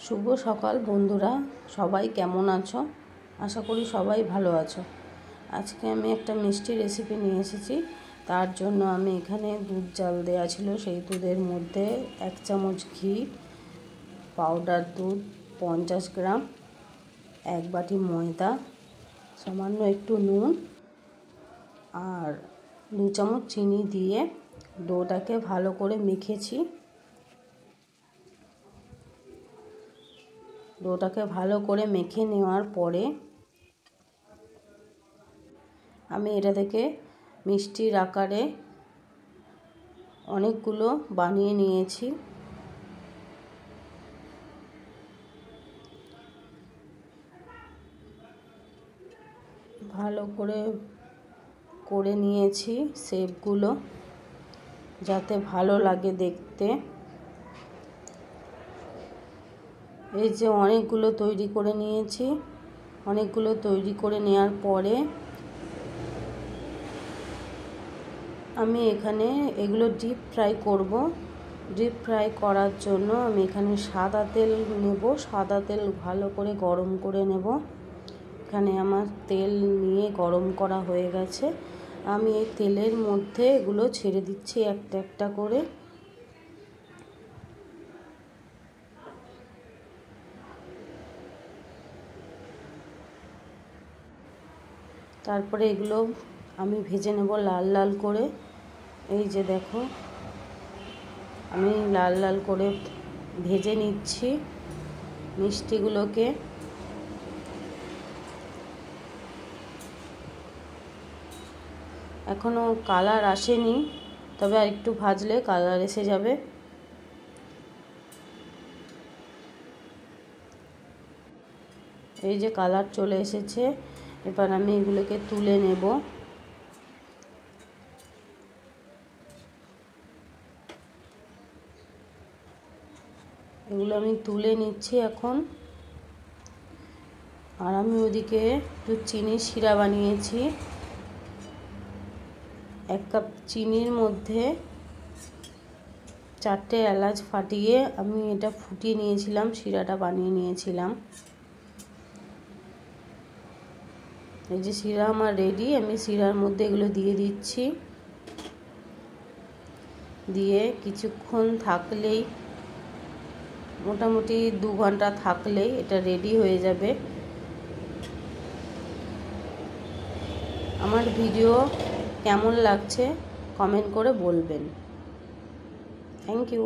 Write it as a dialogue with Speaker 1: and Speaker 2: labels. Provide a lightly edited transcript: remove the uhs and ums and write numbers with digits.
Speaker 1: শুভ সকাল বন্ধুরা, সবাই কেমন আছো? আশা করি সবাই ভালো আছো। আজকে আমি একটা মিষ্টি রেসিপি নিয়ে এসেছি। তার জন্য আমি এখানে দুধ জাল দেওয়া ছিল, সেই দুধের মধ্যে 1 চামচ ঘি, পাউডার দুধ 50 গ্রাম, 1 বাটি ময়দা, সামান্য একটু নুন আর 2 চামচ চিনি দিয়ে ডোটাকে ভালো করে মেখেছি। ডোটাকে ভালো করে মেখে নেওয়ার পরে আমি এটা থেকে মিষ্টির আকারে অনেকগুলো বানিয়ে নিয়েছি। ভালো করে নিয়েছি শেপগুলো, যাতে ভালো লাগে দেখতে। এই যে অনেকগুলো তৈরি করে নিয়েছি। অনেকগুলো তৈরি করে নেওয়ার পরে আমি এখানে এগুলো ডিপ ফ্রাই করব। ডিপ ফ্রাই করার জন্য আমি এখানে সাদা তেল নেব। সাদা তেল ভালো করে গরম করে নেব। এখানে আমার তেল নিয়ে গরম করা হয়ে গেছে। আমি এই তেলের মধ্যে এগুলো ছেড়ে দিচ্ছি একটা একটা করে। তারপরে এগুলো আমি ভেজে নেব লাল লাল করে। এই যে দেখো, আমি লাল লাল করে ভেজে নিচ্ছি মিষ্টিগুলোকে। এখনো কালার আসেনি, তবে আর একটু ভাজলে কালার এসে যাবে। এই যে কালার চলে এসেছে। এবার আমি এগুলোকে তুলে নেব। এগুলো আমি তুলে নিচ্ছি এখন। আর আমি ওদিকে একটু চিনির শিরা বানিয়েছি। 1 কাপ চিনির মধ্যে 4টে এলাচ ফাটিয়ে আমি এটা ফুটিয়ে নিয়েছিলাম, শিরাটা বানিয়ে নিয়েছিলাম। এই যে শিরা আমার রেডি। আমি শিরার মধ্যে এগুলো দিয়ে দিচ্ছি। দিয়ে কিছুক্ষণ থাকলেই, মোটামুটি 2 ঘন্টা থাকলেই এটা রেডি হয়ে যাবে। আমার ভিডিও কেমন লাগছে কমেন্ট করে বলবেন। Thank you.